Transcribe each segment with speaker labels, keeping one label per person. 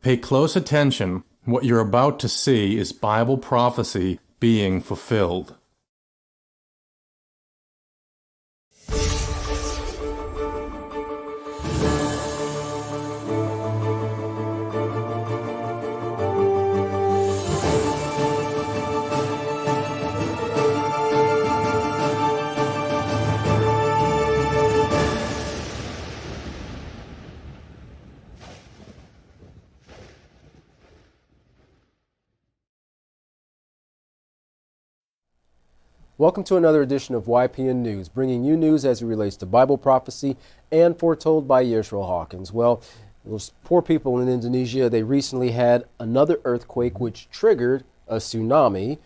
Speaker 1: Pay close attention. What you're about to see is Bible prophecy being fulfilled.
Speaker 2: Welcome to another edition of YPN News, bringing you news as it relates to Bible prophecy and foretold by Yisrael Hawkins. Well, those poor people in Indonesia, they recently had another earthquake which triggered a tsunami.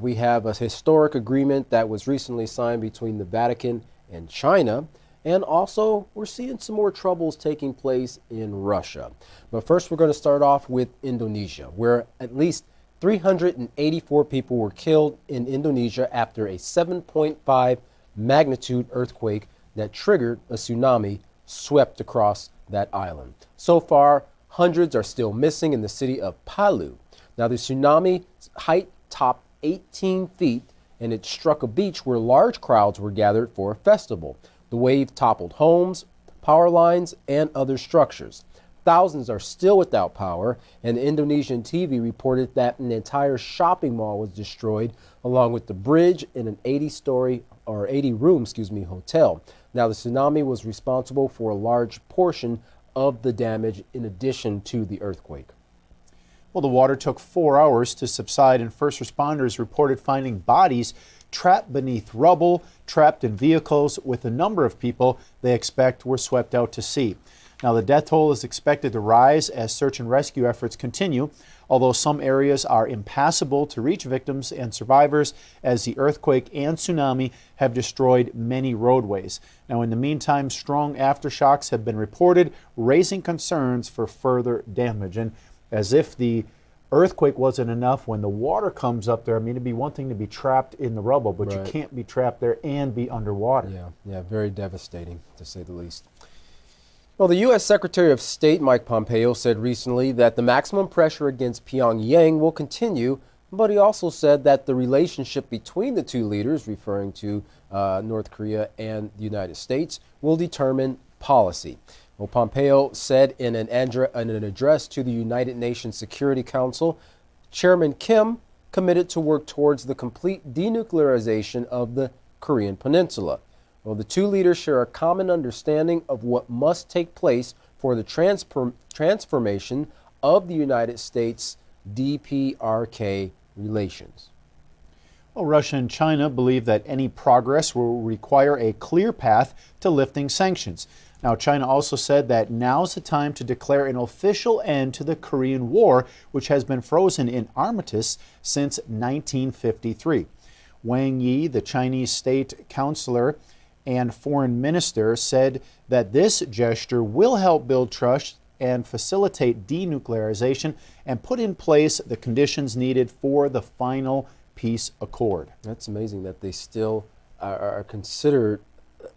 Speaker 2: We have a historic agreement that was recently signed between the Vatican and China. And also, we're seeing some more troubles taking place in Russia. But first, we're going to start off with Indonesia, where at least 384 people were killed in Indonesia after a 7.5 magnitude earthquake that triggered a tsunami swept across that island. So far, hundreds are still missing in the city of Palu. Now, the tsunami height topped 18 feet and it struck a beach where large crowds were gathered for a festival. The wave toppled homes, power lines, and other structures. Thousands are still without power, and Indonesian TV reported that an entire shopping mall was destroyed, along with the bridge in an 80-room hotel. Now, the tsunami was responsible for a large portion of the damage in addition to the earthquake.
Speaker 3: Well, the water took 4 hours to subside, and first responders reported finding bodies trapped beneath rubble, trapped in vehicles, with a number of people they expect were swept out to sea. Now, the death toll is expected to rise as search and rescue efforts continue, although some areas are impassable to reach victims and survivors as the earthquake and tsunami have destroyed many roadways. Now, in the meantime, strong aftershocks have been reported, raising concerns for further damage. And as if the earthquake wasn't enough, when the water comes up there, I mean, it'd be one thing to be trapped in the rubble, but you can't be trapped there and be underwater.
Speaker 2: Yeah, very devastating, to say the least. Well, the U.S. Secretary of State Mike Pompeo said recently that the maximum pressure against Pyong Yang will continue, but he also said that the relationship between the two leaders, referring to North Korea and the United States, will determine policy. Well, Pompeo said in an address to the United Nations Security Council, Chairman Kim committed to work towards the complete denuclearization of the Korean Peninsula. Well, the two leaders share a common understanding of what must take place for the transformation of the United States DPRK relations.
Speaker 3: Well, Russia and China believe that any progress will require a clear path to lifting sanctions. Now, China also said that now's the time to declare an official end to the Korean War, which has been frozen in armistice since 1953. Wang Yi, the Chinese state counselor and foreign minister, said that this gesture will help build trust and facilitate denuclearization and put in place the conditions needed for the final peace accord.
Speaker 2: That's amazing that they still are considered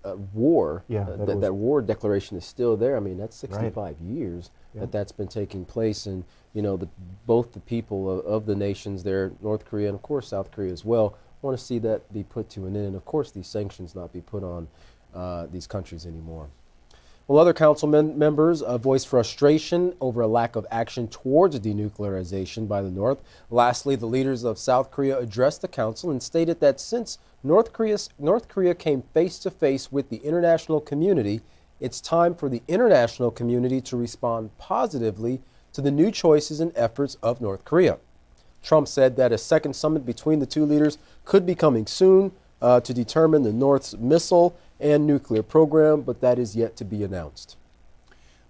Speaker 2: a war.
Speaker 3: Yeah,
Speaker 2: that war declaration is still there. I mean, that's 65 years that's been taking place, and you know, both the people of the nations there, North Korea and of course South Korea as well, want to see that be put to an end, and of course these sanctions not be put on these countries anymore. Well, other council members voiced frustration over a lack of action towards denuclearization by the North. Lastly, the leaders of South Korea addressed the council and stated that since North Korea came face to face with the international community, it's time for the international community to respond positively to the new choices and efforts of North Korea. Trump said that a second summit between the two leaders could be coming soon to determine the North's missile and nuclear program, but that is yet to be announced.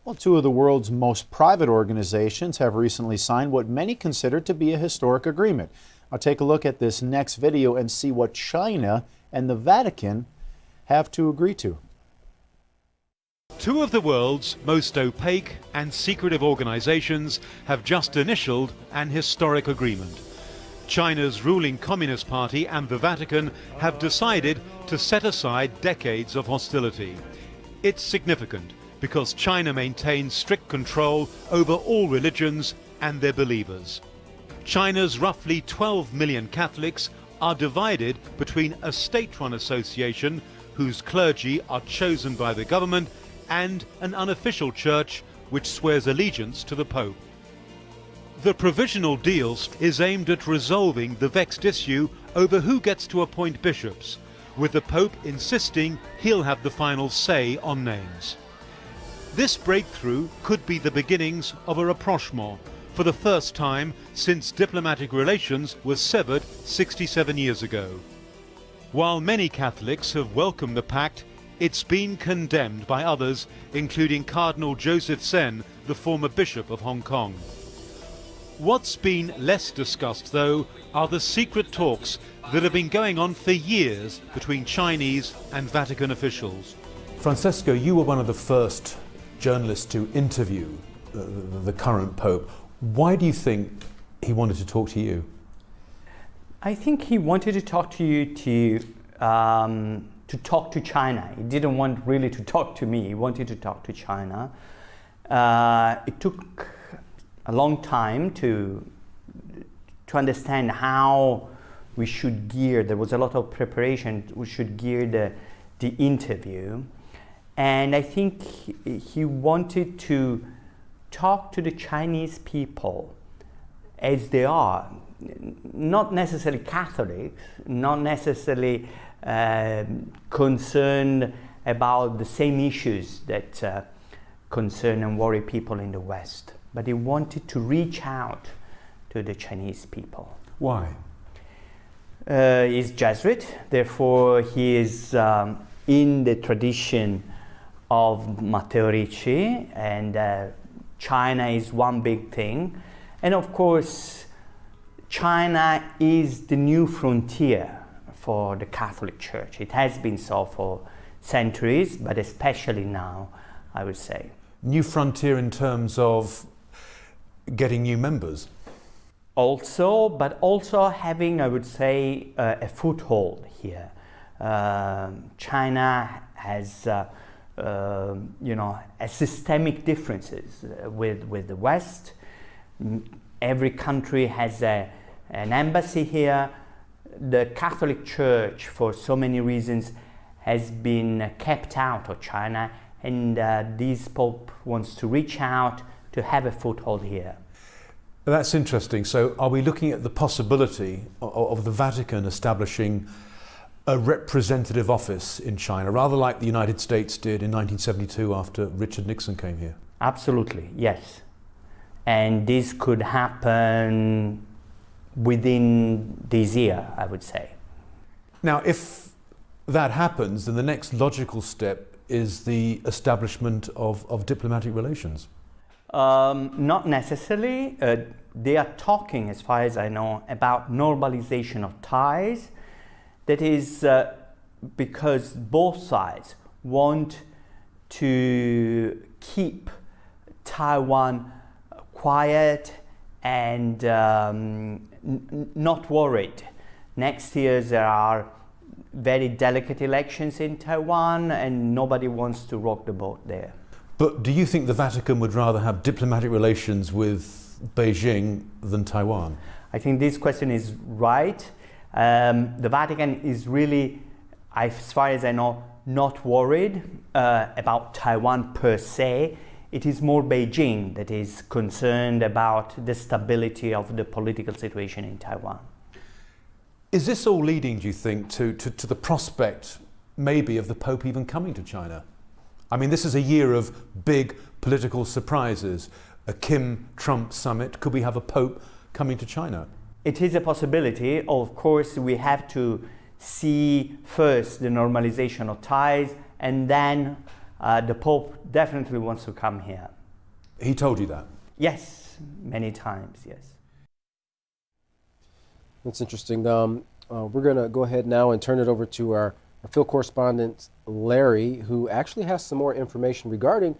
Speaker 3: Well, two of the world's most private organizations have recently signed what many consider to be a historic agreement. I'll take a look at this next video and see what China and the Vatican have to agree to.
Speaker 4: Two of the world's most opaque and secretive organizations have just initialed an historic agreement. China's ruling Communist Party and the Vatican have decided to set aside decades of hostility. It's significant because China maintains strict control over all religions and their believers. China's roughly 12 million Catholics are divided between a state-run association whose clergy are chosen by the government and an unofficial church which swears allegiance to the Pope. The provisional deal is aimed at resolving the vexed issue over who gets to appoint bishops, with the Pope insisting he'll have the final say on names. This breakthrough could be the beginnings of a rapprochement for the first time since diplomatic relations were severed 67 years ago. While many Catholics have welcomed the pact, it's been condemned by others, including Cardinal Joseph Sen, the former Bishop of Hong Kong. What's been less discussed, though, are the secret talks that have been going on for years between Chinese and Vatican officials.
Speaker 3: Francesco, you were one of the first journalists to interview the current Pope. Why do you think he wanted to talk to you?
Speaker 5: I think he wanted to talk to you to talk to China. He didn't want really to talk to me. He wanted to talk to China. It took a long time to understand how we should gear. There was a lot of preparation. We should gear the interview. And I think he wanted to talk to the Chinese people as they are, not necessarily Catholics, not necessarily concerned about the same issues that concern and worry people in the West. But he wanted to reach out to the Chinese people.
Speaker 3: Why?
Speaker 5: He's Jesuit, therefore he is in the tradition of Matteo Ricci, and China is one big thing. And of course, China is the new frontier for the Catholic Church. It has been so for centuries, but especially now, I would say.
Speaker 3: New frontier in terms of getting new members?
Speaker 5: Also, but also having, I would say, a foothold here. China has, a systemic differences with the West. Every country has an embassy here. The Catholic Church, for so many reasons, has been kept out of China, and this Pope wants to reach out to have a foothold here.
Speaker 3: That's interesting. So are we looking at the possibility of the Vatican establishing a representative office in China, rather like the United States did in 1972 after Richard Nixon came here?
Speaker 5: Absolutely, yes. And this could happen within this year, I would say.
Speaker 3: Now, if that happens, then the next logical step is the establishment of diplomatic relations.
Speaker 5: Not necessarily. They are talking, as far as I know, about normalization of ties. That is because both sides want to keep Taiwan quiet and not worried. Next year there are very delicate elections in Taiwan, and nobody wants to rock the boat there.
Speaker 3: But do you think the Vatican would rather have diplomatic relations with Beijing than Taiwan?
Speaker 5: I think this question is right. The Vatican is really, as far as I know, not worried about Taiwan per se. It is more Beijing that is concerned about the stability of the political situation in Taiwan.
Speaker 3: Is this all leading, do you think, to the prospect maybe of the Pope even coming to China? I mean, this is a year of big political surprises. A Kim-Trump summit. Could we have a Pope coming to China?
Speaker 5: It is a possibility. Of course, we have to see first the normalization of ties, and then the Pope definitely wants to come here.
Speaker 3: He told you that?
Speaker 5: Yes, many times, yes.
Speaker 2: That's interesting. We're going to go ahead now and turn it over to our field correspondent, Larry, who actually has some more information regarding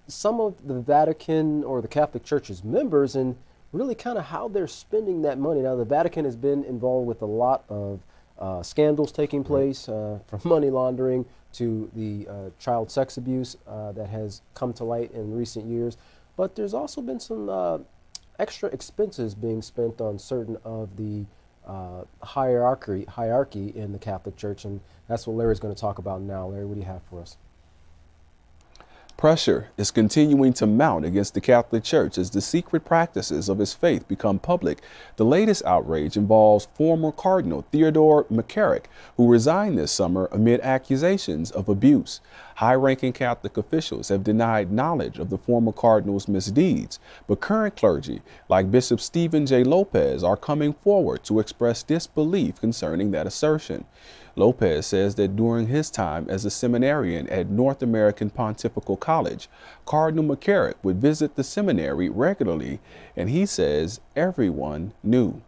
Speaker 2: some of the Vatican or the Catholic Church's members and really kind of how they're spending that money. Now, the Vatican has been involved with a lot of scandals taking place, from money laundering to the child sex abuse that has come to light in recent years. But there's also been some extra expenses being spent on certain of the hierarchy in the Catholic Church, and that's what Larry's going to talk about now. Larry, what do you have for us?
Speaker 6: Pressure is continuing to mount against the Catholic Church as the secret practices of its faith become public. The latest outrage involves former Cardinal Theodore McCarrick, who resigned this summer amid accusations of abuse. High-ranking Catholic officials have denied knowledge of the former cardinal's misdeeds, but current clergy, like Bishop Stephen J. Lopez, are coming forward to express disbelief concerning that assertion. Lopez says that during his time as a seminarian at North American Pontifical College, Cardinal McCarrick would visit the seminary regularly, and he says everyone knew.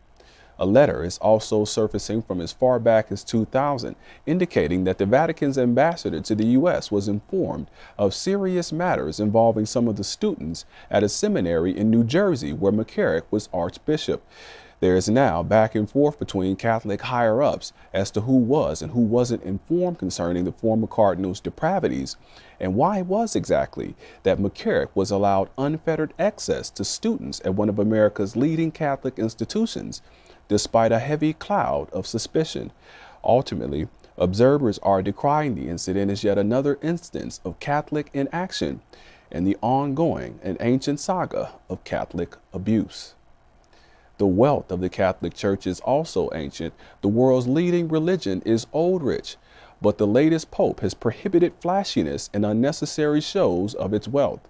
Speaker 6: A letter is also surfacing from as far back as 2000, indicating that the Vatican's ambassador to the U.S. was informed of serious matters involving some of the students at a seminary in New Jersey where McCarrick was archbishop. There is now back and forth between Catholic higher-ups as to who was and who wasn't informed concerning the former cardinal's depravities, and why it was exactly that McCarrick was allowed unfettered access to students at one of America's leading Catholic institutions, despite a heavy cloud of suspicion. Ultimately, observers are decrying the incident as yet another instance of Catholic inaction in the ongoing and ancient saga of Catholic abuse. The wealth of the Catholic Church is also ancient. The world's leading religion is old rich, but the latest pope has prohibited flashiness and unnecessary shows of its wealth.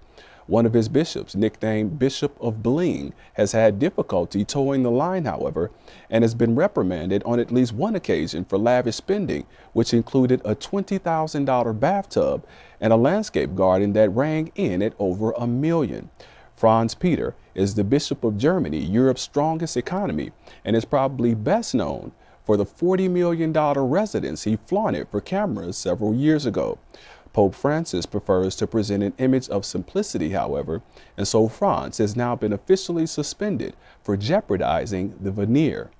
Speaker 6: One of his bishops, nicknamed Bishop of Bling, has had difficulty towing the line, however, and has been reprimanded on at least one occasion for lavish spending, which included a $20,000 bathtub and a landscape garden that rang in at over $1 million. Franz Peter is the Bishop of Germany, Europe's strongest economy, and is probably best known for the $40 million residence he flaunted for cameras several years ago. Pope Francis prefers to present an image of simplicity, however, and so Franz has now been officially suspended for jeopardizing the veneer.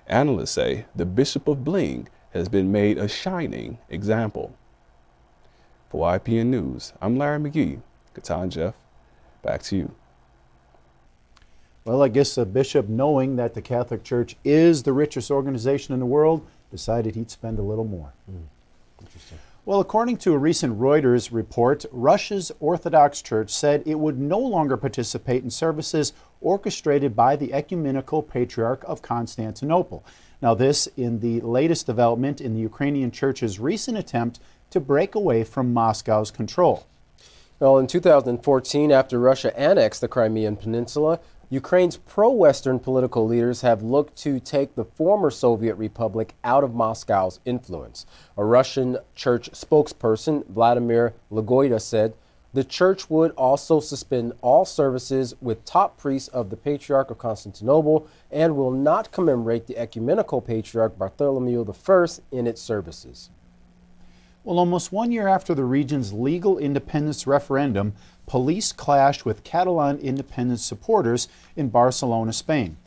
Speaker 6: Analysts say the Bishop of Bling has been made a shining example. For YPN News, I'm Larry McGee. Katan Jeff, back to you.
Speaker 3: Well, I guess a bishop, knowing that the Catholic Church is the richest organization in the world, decided he'd spend a little more.
Speaker 2: Interesting.
Speaker 3: Well, according to a recent Reuters report, Russia's Orthodox Church said it would no longer participate in services orchestrated by the ecumenical patriarch of Constantinople. Now, this in the latest development in the Ukrainian Church's recent attempt to break away from Moscow's control.
Speaker 2: Well, in 2014, after Russia annexed the Crimean Peninsula, Ukraine's pro-Western political leaders have looked to take the former Soviet republic out of Moscow's influence. A Russian church spokesperson, Vladimir Lagoida, said the church would also suspend all services with top priests of the Patriarch of Constantinople and will not commemorate the ecumenical patriarch Bartholomew I in its services.
Speaker 3: Well, almost 1 year after the region's legal independence referendum, police clashed with Catalan independence supporters in Barcelona, Spain.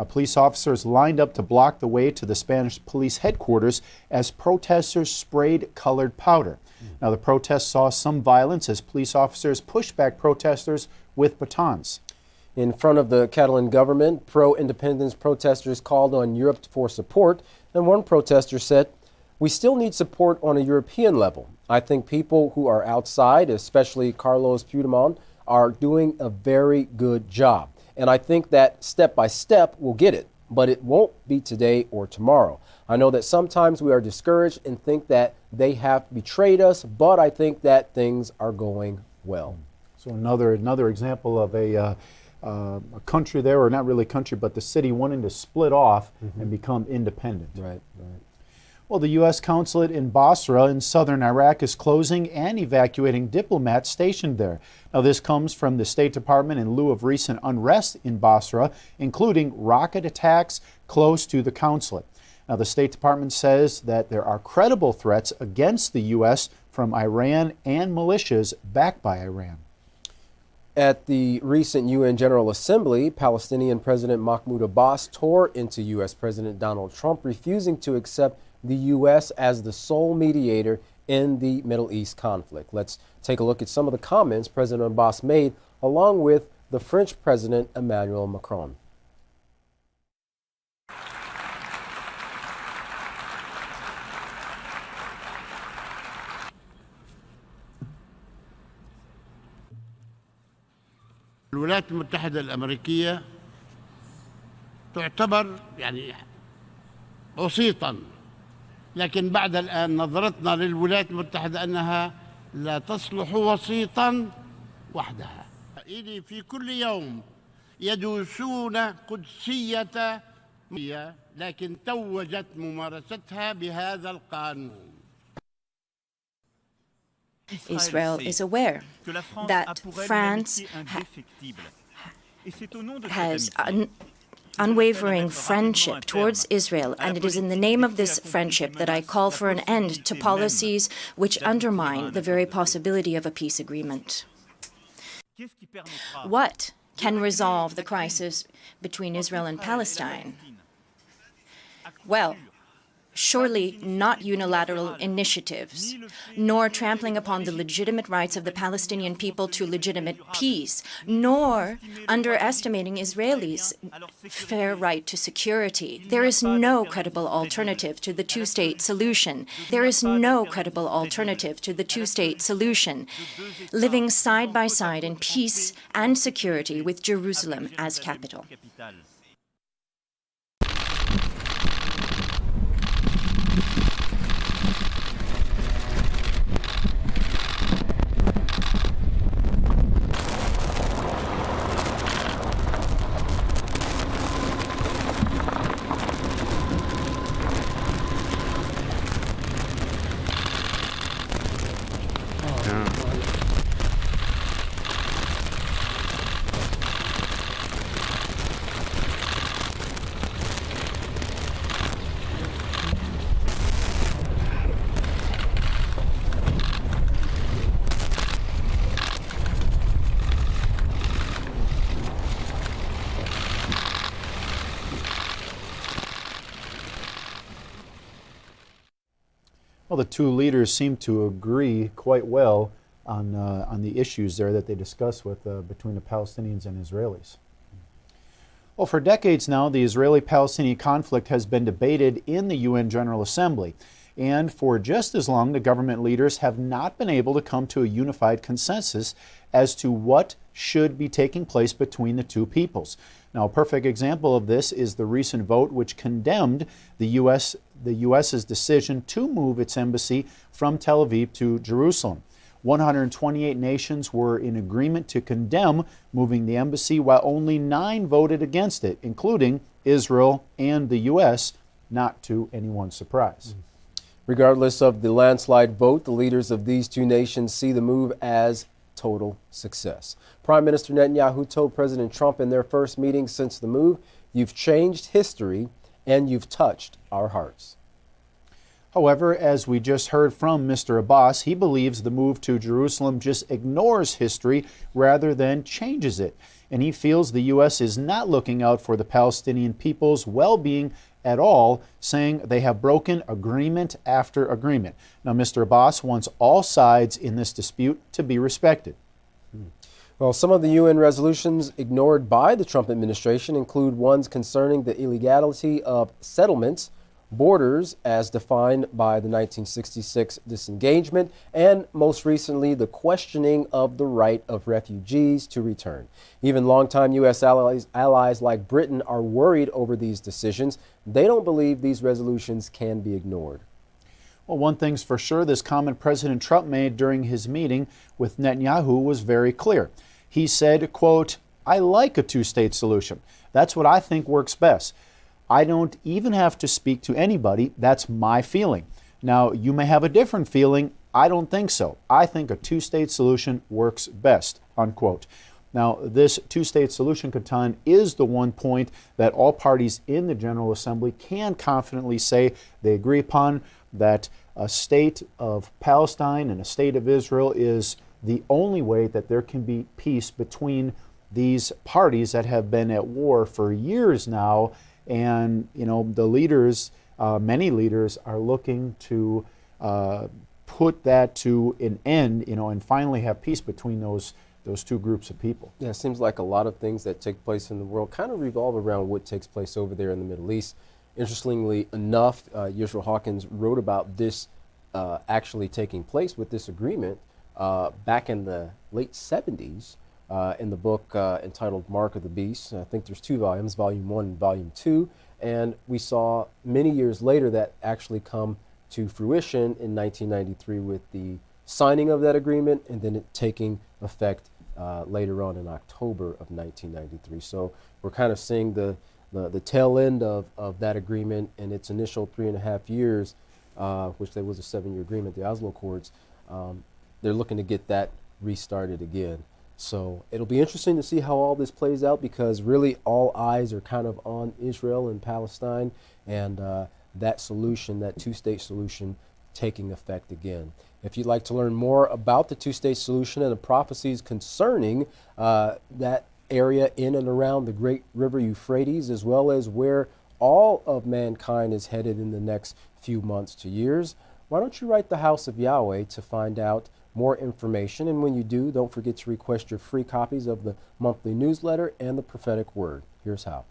Speaker 3: Police officers lined up to block the way to the Spanish police headquarters as protesters sprayed colored powder. Now, the protests saw some violence as police officers pushed back protesters with batons.
Speaker 2: In front of the Catalan government, pro-independence protesters called on Europe for support, and one protester said, "We still need support on a European level. I think people who are outside, especially Carlos Puigdemont, are doing a very good job. And I think that step by step we'll get it, but it won't be today or tomorrow. I know that sometimes we are discouraged and think that they have betrayed us, but I think that things are going well."
Speaker 3: So another example of a country there, or not really country, but the city wanting to split off and become independent.
Speaker 2: Right.
Speaker 3: Well, the U.S. consulate in Bozrah in southern Iraq is closing and evacuating diplomats stationed there. Now, this comes from the State Department in lieu of recent unrest in Bozrah, including rocket attacks close to the consulate. Now, the State Department says that there are credible threats against the U.S. from Iran and militias backed by Iran.
Speaker 2: At the recent UN General Assembly, Palestinian President Mahmoud Abbas tore into U.S. President Donald Trump, refusing to accept the U.S. as the sole mediator in the Middle East conflict. Let's take a look at some of the comments President Abbas made, along with the French President Emmanuel Macron.
Speaker 7: الولايات المتحدة الأمريكية تعتبر يعني وسيطا، لكن بعد الآن نظرتنا للولايات المتحدة أنها لا تصلح وسيطا وحدها. في كل يوم يدوسون قدسية، لكن توجت ممارستها بهذا القانون.
Speaker 8: Israel is aware that France has unwavering friendship towards Israel, and it is in the name of this friendship that I call for an end to policies which undermine the very possibility of a peace agreement. What can resolve the crisis between Israel and Palestine? Well, surely not unilateral initiatives, nor trampling upon the legitimate rights of the Palestinian people to legitimate peace, nor underestimating Israelis' fair right to security. There is no credible alternative to the two-state solution. There is no credible alternative to the two-state solution, living side by side in peace and security with Jerusalem as capital.
Speaker 3: Well, the two leaders seem to agree quite well on the issues there that they discuss with between the Palestinians and Israelis. Well, for decades now, the Israeli-Palestinian conflict has been debated in the UN General Assembly, and for just as long, the government leaders have not been able to come to a unified consensus as to what should be taking place between the two peoples. Now, a perfect example of this is the recent vote which condemned the U.S.'s decision to move its embassy from Tel Aviv to Jerusalem. 128 nations were in agreement to condemn moving the embassy, while only 9 voted against it, including Israel and the U.S., not to anyone's surprise.
Speaker 2: Regardless of the landslide vote, the leaders of these two nations see the move as total success. Prime Minister Netanyahu told President Trump in their first meeting since the move, "You've changed history and you've touched our hearts."
Speaker 3: However, as we just heard from Mr. Abbas, he believes the move to Jerusalem just ignores history rather than changes it. And he feels the U.S. is not looking out for the Palestinian people's well-being at all, saying they have broken agreement after agreement. Now, Mr. Abbas wants all sides in this dispute to be respected.
Speaker 2: Well, some of the UN resolutions ignored by the Trump administration include ones concerning the illegality of settlements, borders as defined by the 1966 disengagement, and most recently, the questioning of the right of refugees to return. Even longtime U.S. allies like Britain are worried over these decisions. They don't believe these resolutions can be ignored.
Speaker 3: Well, one thing's for sure, this comment President Trump made during his meeting with Netanyahu was very clear. He said, quote, "I like a two-state solution. That's what I think works best. I don't even have to speak to anybody. That's my feeling. Now, you may have a different feeling. I don't think so. I think a two-state solution works best," unquote. Now, this two-state solution, Katan, is the one point that all parties in the General Assembly can confidently say they agree upon, that a state of Palestine and a state of Israel is the only way that there can be peace between these parties that have been at war for years now. And, you know, the leaders many leaders are looking to put that to an end, and finally have peace between those two groups of people.
Speaker 2: Yeah, it seems like a lot of things that take place in the world kind of revolve around what takes place over there in the Middle East. Interestingly enough, Yisrael Hawkins wrote about this actually taking place with this agreement back in the late 70s in the book entitled Mark of the Beast. I think there's 2 volumes, Volume 1 and Volume 2. And we saw many years later that actually come to fruition in 1993 with the signing of that agreement and then it taking effect later on in October of 1993. So we're kind of seeing the tail end of that agreement in its initial 3.5 years, which there was a 7-year agreement, the Oslo Accords. They're looking to get that restarted again. So it'll be interesting to see how all this plays out, because really all eyes are kind of on Israel and Palestine and that solution, that 2-state solution, taking effect again. If you'd like to learn more about the 2-state solution and the prophecies concerning that area in and around the great river Euphrates, as well as where all of mankind is headed in the next few months to years, why don't you write the House of Yahweh to find out more information? And when you do, don't forget to request your free copies of the monthly newsletter and the prophetic word. Here's how.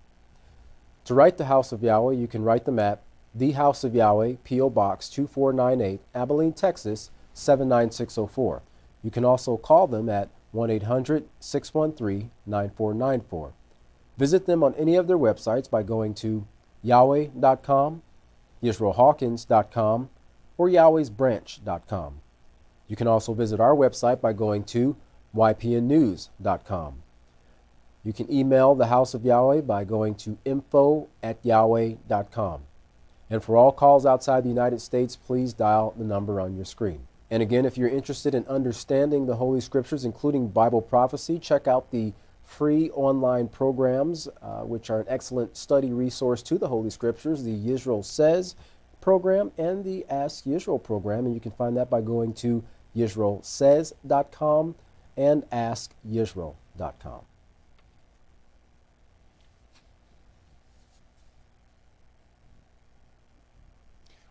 Speaker 2: To write the House of Yahweh, you can write them at The House of Yahweh, P.O. Box 2498, Abilene, Texas 79604. You can also call them at 1-800-613-9494. Visit them on any of their websites by going to yahweh.com, YisraelHawkins.com, or Yahweh'sBranch.com. You can also visit our website by going to YPNnews.com. You can email the House of Yahweh by going to info@yahweh.com. And for all calls outside the United States, please dial the number on your screen. And again, if you're interested in understanding the Holy Scriptures, including Bible prophecy, check out the free online programs, which are an excellent study resource to the Holy Scriptures, the Yisrael Says program and the Ask Yisrael program. And you can find that by going to YisraelSays.com and AskYisrael.com.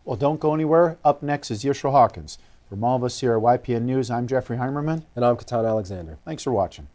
Speaker 3: Well, don't go anywhere. Up next is Yisrael Hawkins. From all of us here at YPN News, I'm Jeffrey Heimerman.
Speaker 2: And I'm Catalina Alexander.
Speaker 3: Thanks for watching.